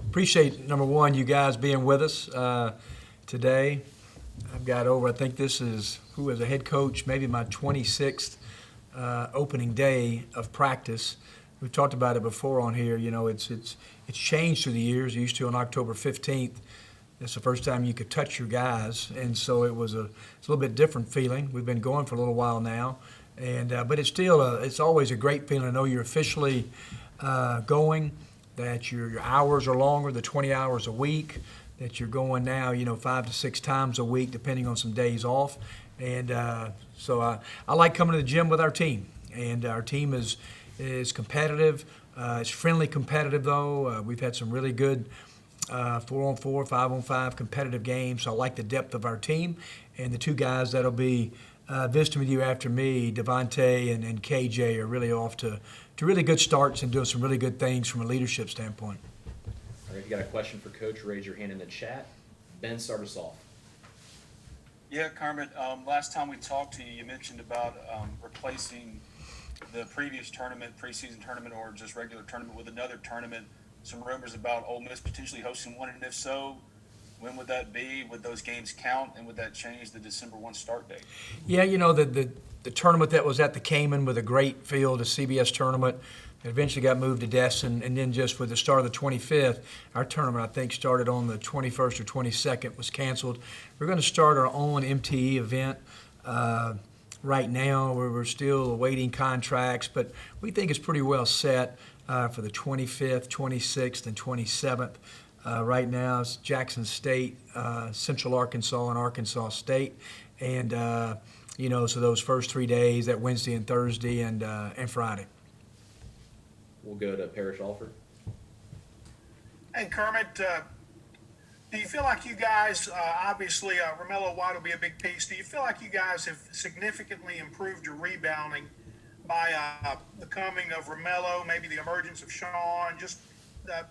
Appreciate, number one, you guys being with us today. I've got over, I think this is, who as a head coach, maybe my 26th opening day of practice. We've talked about it before on here. You know, it's changed through the years. You used to on October 15th. That's the first time you could touch your guys, and so it's a little bit different feeling. We've been going for a little while now, and but it's still it's always a great feeling to know you're officially going, that your hours are longer, the 20 hours a week, that you're going now, 5 to 6 times a week, depending on some days off, and so I like coming to the gym with our team, and our team is competitive. It's friendly competitive though. We've had some really good 4-on-4, 5-on-5 competitive games. So I like the depth of our team. And the two guys that'll be visiting with you after me, Devontae and KJ, are really off to really good starts and doing some really good things from a leadership standpoint. All right, if you got a question for Coach, raise your hand in the chat. Ben, start us off. Yeah, Kermit, last time we talked to you, you mentioned about replacing the previous tournament, preseason tournament, or just regular tournament with another tournament. Some rumors about Ole Miss potentially hosting one, and if so, when would that be? Would those games count, and would that change the December 1 start date? Yeah, the tournament that was at the Cayman with a great field, a CBS tournament, that eventually got moved to Destin, and then just with the start of the 25th, our tournament, I think, started on the 21st or 22nd, was canceled. We're going to start our own MTE event right now, where we're still awaiting contracts, but we think it's pretty well set for the 25th, 26th, and 27th. Right now, it's Jackson State, Central Arkansas, and Arkansas State. And, so those first 3 days, that Wednesday and Thursday and Friday. We'll go to Parrish Alford. Hey, Kermit, do you feel like you guys, obviously Romello White will be a big piece, do you feel like you guys have significantly improved your rebounding by the coming of Romello, maybe the emergence of Sean? Just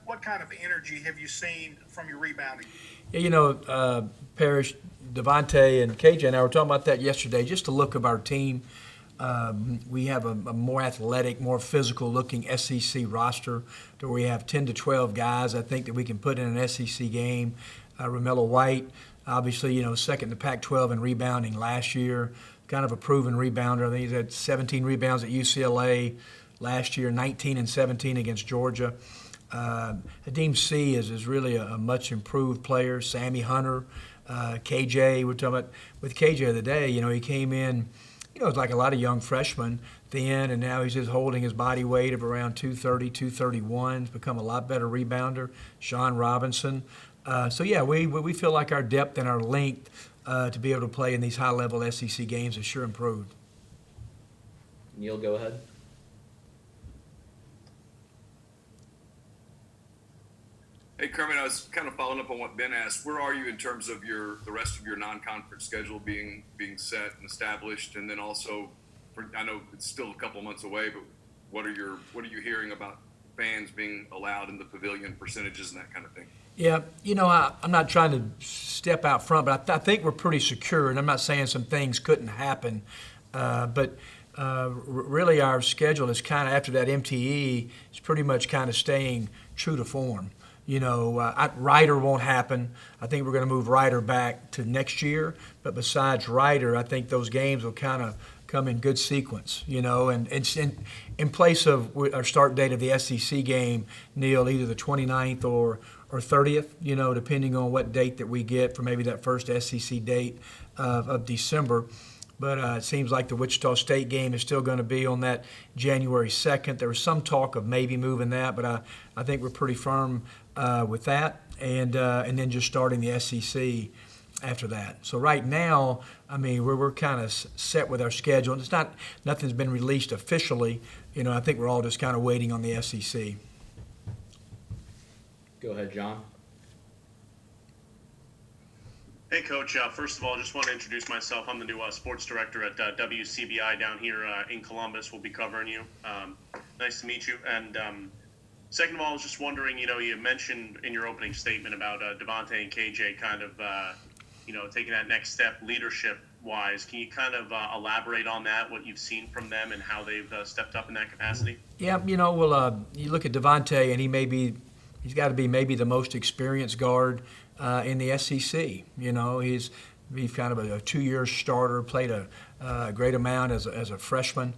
what kind of energy have you seen from your rebounding? Yeah, Parrish, Devontae, and KJ and I were talking about that yesterday, just the look of our team. We have a more athletic, more physical-looking SEC roster, where we have 10 to 12 guys, I think, that we can put in an SEC game. Romello White, obviously, second to Pac-12 in rebounding last year, kind of a proven rebounder. I think he's had 17 rebounds at UCLA last year, 19 and 17 against Georgia. Hadim C is really a much improved player. Sammy Hunter, KJ, we're talking about with KJ the other day, he came in, it's like a lot of young freshmen, thin, and now he's just holding his body weight of around 230, 231. He's become a lot better rebounder. Sean Robinson. We feel like our depth and our length to be able to play in these high-level SEC games has sure improved. Neil, go ahead. Hey, Kermit, I was kind of following up on what Ben asked. Where are you in terms of the rest of your non-conference schedule being set and established? And then also, I know it's still a couple of months away, but what are you hearing about fans being allowed in the Pavilion, percentages and that kind of thing? Yeah, I'm not trying to step out front, but I think we're pretty secure, and I'm not saying some things couldn't happen, but really our schedule is kind of, after that MTE, is pretty much kind of staying true to form. Ryder won't happen. I think we're going to move Ryder back to next year, but besides Ryder, I think those games will kind of come in good sequence, and it's in place of our start date of the SEC game, Neil, either the 29th or 30th, depending on what date that we get for maybe that first SEC date of December. But it seems like the Wichita State game is still going to be on that January 2nd. There was some talk of maybe moving that, but I think we're pretty firm with that, and then just starting the SEC after that. So right now, we're kind of set with our schedule. It's nothing's been released officially. I think we're all just kind of waiting on the SEC. Go ahead, John. Hey, Coach. First of all, I just want to introduce myself. I'm the new sports director at WCBI down here in Columbus. We'll be covering you. Nice to meet you. And second of all, I was just wondering, you mentioned in your opening statement about Devontae and KJ kind of, taking that next step leadership-wise. Can you kind of elaborate on that, what you've seen from them and how they've stepped up in that capacity? Yeah, you look at Devontae, and he may be he's got to be maybe the most experienced guard in the SEC. You know, he's kind of a 2-year starter, played a great amount as a freshman.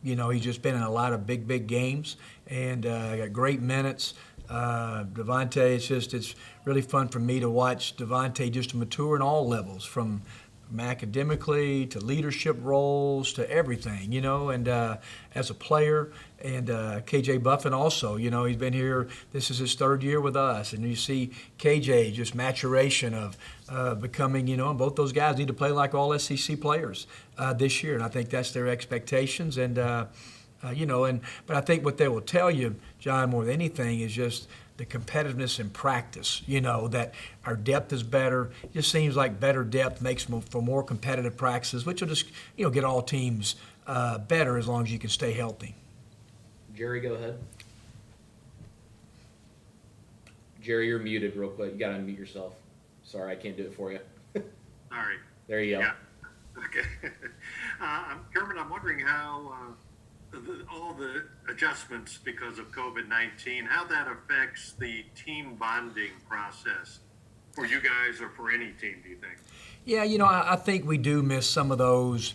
You know, he's just been in a lot of big games and got great minutes. Devontae, it's really fun for me to watch Devontae just mature in all levels, from academically to leadership roles to everything, you know, and as a player. And KJ Buffin also, you know, he's been here, this is his 3rd year with us, and you see KJ just maturation of becoming, you know, and both those guys need to play like all SEC players this year, and I think that's their expectations. And you know, but I think what they will tell you, John, more than anything, is just the competitiveness in practice. You know, that our depth is better. It just seems like better depth makes for more competitive practices, which will just, you know, get all teams better as long as you can stay healthy. Jerry, go ahead. Jerry, you're muted real quick. You got to unmute yourself. Sorry, I can't do it for you. All right. There you go. Yeah. Okay. Kermit, I'm wondering how all the adjustments because of COVID-19, how that affects the team bonding process for you guys or for any team, do you think? Yeah, you know, I think we do miss some of those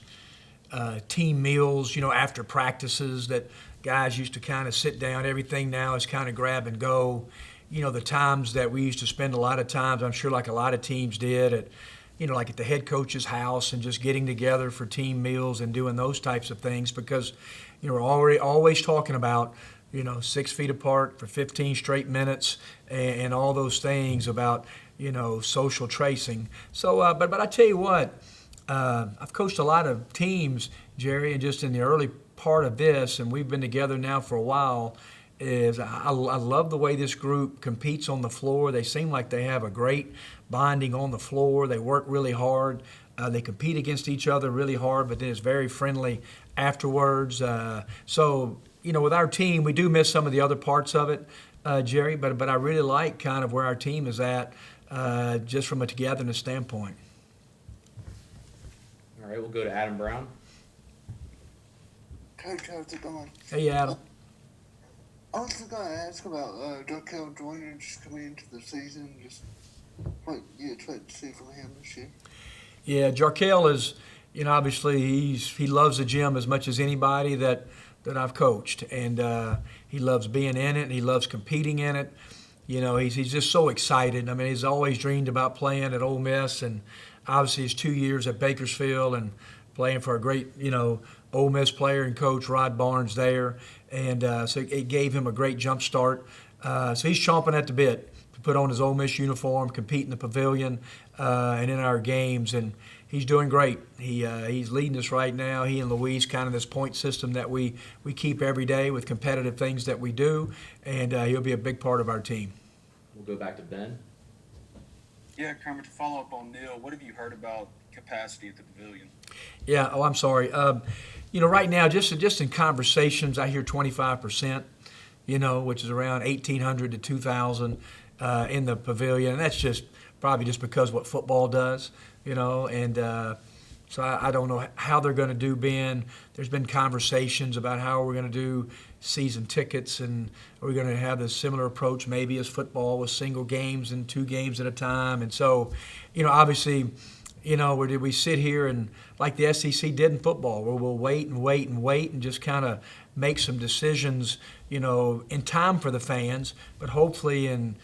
team meals, you know, after practices that guys used to kind of sit down. Everything now is kind of grab and go. You know, the times that we used to spend a lot of times, I'm sure like a lot of teams did, at, you know, like at the head coach's house and just getting together for team meals and doing those types of things, because, you know, we're always talking about, you know, 6 feet apart for 15 straight minutes and all those things about, you know, social tracing. So, but I tell you what, I've coached a lot of teams, Jerry, and just in the early part of this, and we've been together now for a while, is I love the way this group competes on the floor. They seem like they have a great bonding on the floor. They work really hard. They compete against each other really hard, but then it's very friendly afterwards. So, you know, with our team, we do miss some of the other parts of it, Jerry, but I really like kind of where our team is at just from a togetherness standpoint. All right, we'll go to Adam Brown. Coach, how's it going? Hey, Adam. I was going to ask about Jarkel Joyner just coming into the season, just what you expect to see from him this year. Yeah, Jarkel is, you know, obviously he loves the gym as much as anybody that I've coached, and he loves being in it, and he loves competing in it. You know, he's just so excited. I mean, he's always dreamed about playing at Ole Miss, and obviously his 2 years at Bakersfield and playing for a great, you know, Ole Miss player and coach Rod Barnes there, and so it gave him a great jump start. So he's chomping at the bit to put on his Ole Miss uniform, compete in the Pavilion, and in our games, and he's doing great. He's leading us right now. He and Luis, kind of this point system that we keep every day with competitive things that we do, and he'll be a big part of our team. We'll go back to Ben. Yeah, Kermit, to follow up on Neil, what have you heard about capacity at the Pavilion? Yeah, I'm sorry. You know, right now, just in conversations, I hear 25%, you know, which is around 1,800 to 2,000 in the Pavilion. And that's just probably just because what football does, you know. And so I don't know how they're going to do, Ben. There's been conversations about how we're going to do season tickets, and are we going to have a similar approach maybe as football with single games and 2 games at a time. And so, you know, obviously, you know, where did we sit here and like the SEC did in football, where we'll wait and just kind of make some decisions, you know, in time for the fans, but hopefully in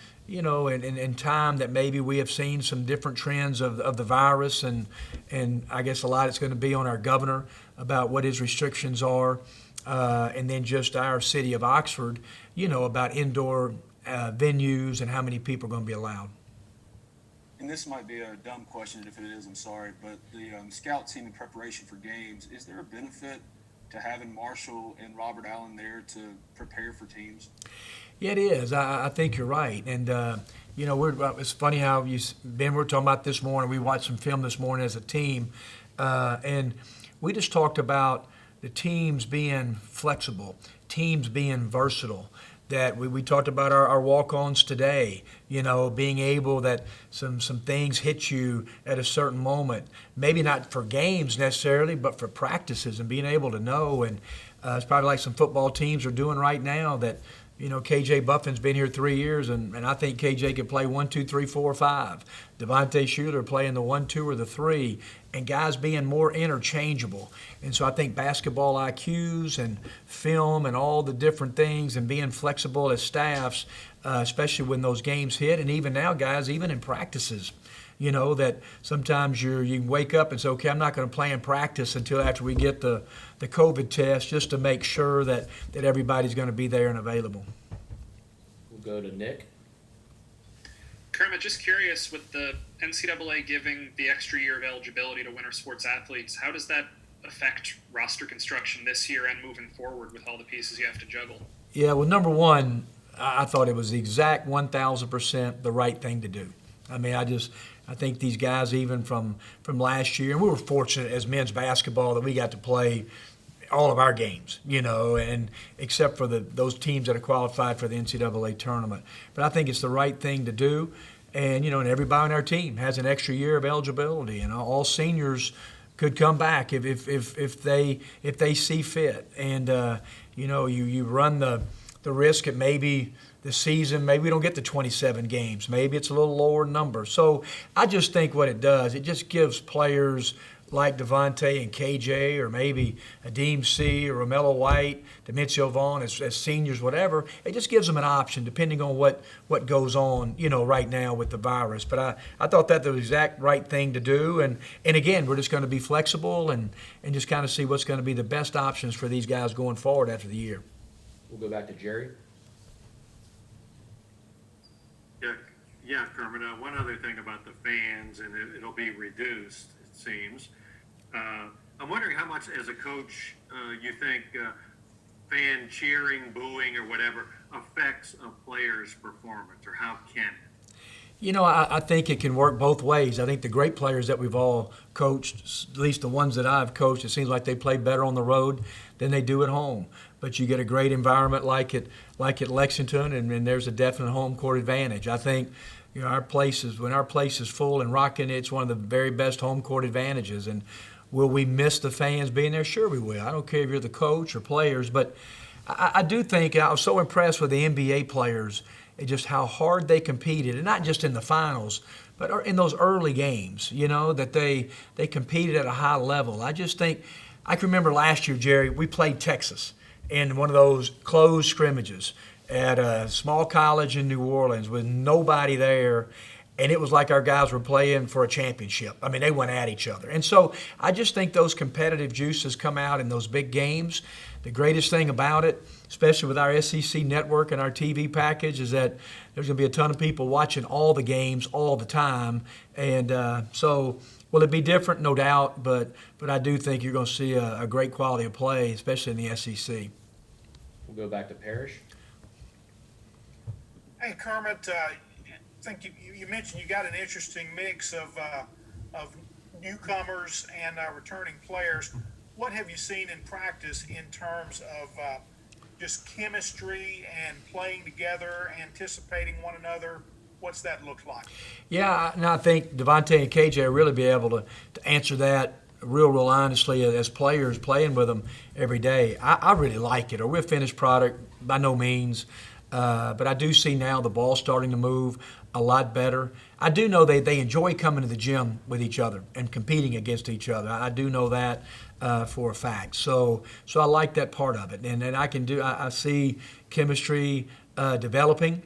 time that maybe we have seen some different trends of the virus, and I guess a lot it's going to be on our governor about what his restrictions are, and then just our city of Oxford, you know, about indoor venues and how many people are going to be allowed. And this might be a dumb question, if it is, I'm sorry, but the scout team in preparation for games, is there a benefit to having Marshall and Robert Allen there to prepare for teams? Yeah, it is. I think you're right. And, you know, it's funny how Ben, we're talking about this morning. We watched some film this morning as a team, and we just talked about the teams being flexible, teams being versatile. That we talked about our walk-ons today, you know, being able that some things hit you at a certain moment, maybe not for games necessarily, but for practices, and being able to know. And it's probably like some football teams are doing right now that, You know, KJ Buffin's been here 3 years, and I think KJ could play 1, 2, 3, 4, 5. Devontae Shuler playing the 1, 2, or the 3, and guys being more interchangeable. And so I think basketball IQs and film and all the different things and being flexible as staffs, especially when those games hit, and even now, guys, even in practices. You know, that sometimes you can wake up and say, okay, I'm not going to play in practice until after we get the COVID test, just to make sure that everybody's going to be there and available. We'll go to Nick. Kermit, just curious, with the NCAA giving the extra year of eligibility to winter sports athletes, how does that affect roster construction this year and moving forward with all the pieces you have to juggle? Yeah, well, number one, I thought it was the exact 1,000% the right thing to do. I mean, I think these guys, even from last year, and we were fortunate as men's basketball that we got to play all of our games, you know, and except for those teams that are qualified for the NCAA tournament. But I think it's the right thing to do. And, you know, and everybody on our team has an extra year of eligibility, and all seniors could come back if they see fit. And, you know, you run the risk at maybe the season, maybe we don't get to 27 games. Maybe it's a little lower number. So I just think what it does, it just gives players like Devontae and KJ, or maybe Adeem C or Romello White, Demencio Vaughn as seniors, whatever, it just gives them an option depending on what goes on, you know, right now with the virus. But I thought that the exact right thing to do. And again, we're just going to be flexible and just kind of see what's going to be the best options for these guys going forward after the year. We'll go back to Jerry. Yeah, Kermit. One other thing about the fans, and it'll be reduced, it seems. I'm wondering how much, as a coach, you think fan cheering, booing, or whatever affects a player's performance, or how can it? You know, I think it can work both ways. I think the great players that we've all coached, at least the ones that I've coached, it seems like they play better on the road than they do at home. But you get a great environment like at Lexington, and there's a definite home court advantage. I think, you know, when our place is full and rocking, it's one of the very best home court advantages. And will we miss the fans being there? Sure we will. I don't care if you're the coach or players, but I do think I was so impressed with the NBA players and just how hard they competed, and not just in the finals, but in those early games, you know, that they competed at a high level. I just think, I can remember last year, Jerry, we played Texas in one of those closed scrimmages at a small college in New Orleans with nobody there, and it was like our guys were playing for a championship. I mean, they went at each other. And so I just think those competitive juices come out in those big games. The greatest thing about it, especially with our SEC network and our TV package, is that there's going to be a ton of people watching all the games all the time. And so will it be different? No doubt, but I do think you're going to see a great quality of play, especially in the SEC. We'll go back to Parrish. Hey, Kermit, I think you mentioned you got an interesting mix of newcomers and returning players. What have you seen in practice in terms of just chemistry and playing together, anticipating one another? What's that look like? Yeah, and I think Devontae and KJ will really be able to answer that real honestly as players playing with them every day. I really like it. Are we a finished product? By no means. But I do see now the ball starting to move a lot better. I do know they enjoy coming to the gym with each other and competing against each other. I do know that for a fact. So I like that part of it. And then I see chemistry developing.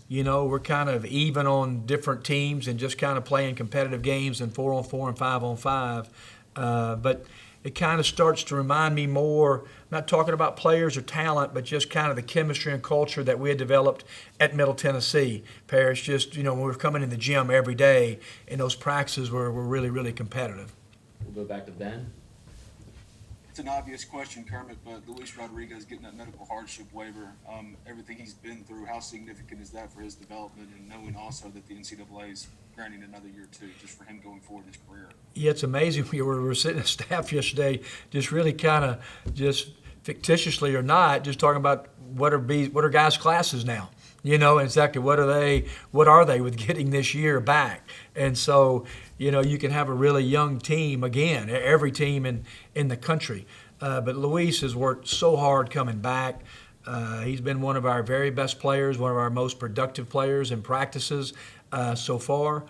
You know, we're kind of even on different teams and just kind of playing competitive games in 4-on-4 and 5-on-5. But it kind of starts to remind me more, I'm not talking about players or talent, but just kind of the chemistry and culture that we had developed at Middle Tennessee. Parrish, just, you know, when we were coming in the gym every day, and those practices were really, really competitive. We'll go back to Ben. It's an obvious question, Kermit, but Luis Rodriguez getting that medical hardship waiver, everything he's been through, how significant is that for his development, and knowing also that the NCAA is granting another year too, just for him going forward in his career? Yeah, it's amazing. We were sitting as staff yesterday, just really kind of just fictitiously or not, just talking about what are guys' classes now. You know, exactly what are they with getting this year back? And so, you know, you can have a really young team, again, every team in the country. But Luis has worked so hard coming back. He's been one of our very best players, one of our most productive players in practices so far.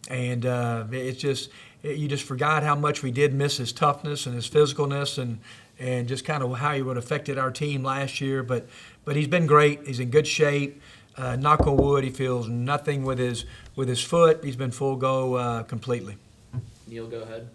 And it's just, you just forgot how much we did miss his toughness and his physicalness and just kind of how he would have affected our team last year. But he's been great. He's in good shape. Knock on wood, he feels nothing with his foot. He's been full go completely. Neil, go ahead.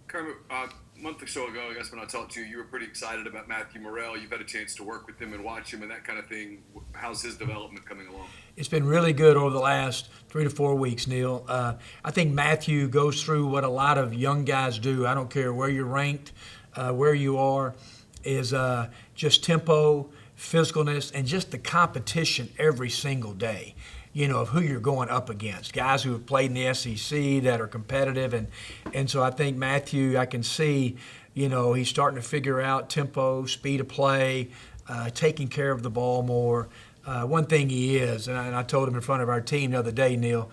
Kermit, a month or so ago, I guess when I talked to you, you were pretty excited about Matthew Morrow. You've had a chance to work with him and watch him and that kind of thing. How's his development coming along? It's been really good over the last 3 to 4 weeks, Neil. I think Matthew goes through what a lot of young guys do. I don't care where you're ranked, where you are, is just tempo, physicalness, and just the competition every single day, of who you're going up against. Guys who have played in the SEC that are competitive. And so I think Matthew, I can see, he's starting to figure out tempo, speed of play, taking care of the ball more. One thing he is, and I told him in front of our team the other day, Neil,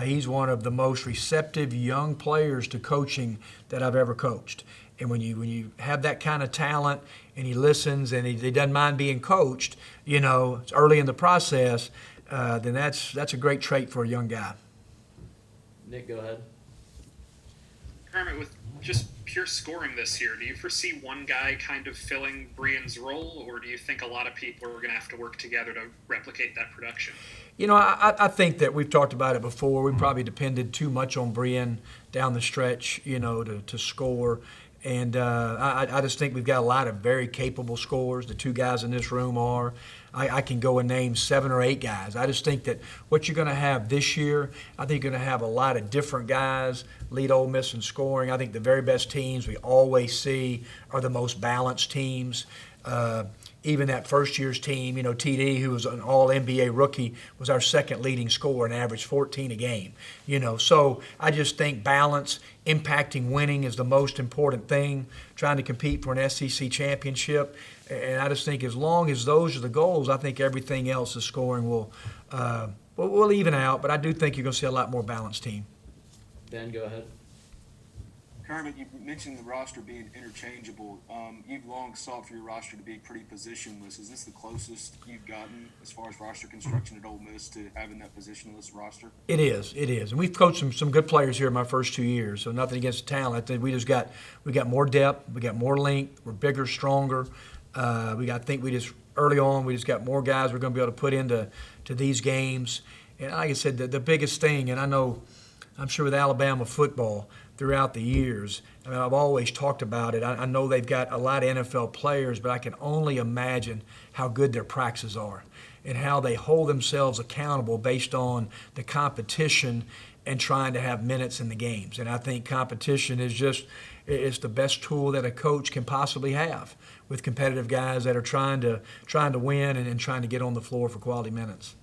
he's one of the most receptive young players to coaching that I've ever coached. And when you have that kind of talent and he listens and he doesn't mind being coached, it's early in the process, then that's a great trait for a young guy. Nick, go ahead. Kermit, with just pure scoring this year, do you foresee one guy kind of filling Brian's role, or do you think a lot of people are going to have to work together to replicate that production? I think that we've talked about it before. We probably depended too much on Brian down the stretch, to score. And I just think we've got a lot of very capable scorers. The two guys in this room are. I can go and name 7 or 8 guys. I just think that what you're going to have this year, I think you're going to have a lot of different guys lead Ole Miss in scoring. I think the very best teams we always see are the most balanced teams. Even that first year's team, TD, who was an all-NBA rookie, was our second leading scorer and averaged 14 a game. So I just think balance, impacting winning is the most important thing, trying to compete for an SEC championship. And I just think as long as those are the goals, I think everything else, the scoring will even out. But I do think you're going to see a lot more balanced team. Ben, go ahead. Kermit, you mentioned the roster being interchangeable. You've long sought for your roster to be pretty positionless. Is this the closest you've gotten as far as roster construction at Ole Miss to having that positionless roster? It is. And we've coached some good players here in my first 2 years, so nothing against the talent. I think we got more depth, we got more length, we're bigger, stronger. Early on, we just got more guys we're going to be able to put into these games. And like I said, the biggest thing, and I'm sure with Alabama football throughout the years, I've always talked about it. I know they've got a lot of NFL players, but I can only imagine how good their practices are and how they hold themselves accountable based on the competition and trying to have minutes in the games. And I think competition is the best tool that a coach can possibly have with competitive guys that are trying to win and trying to get on the floor for quality minutes.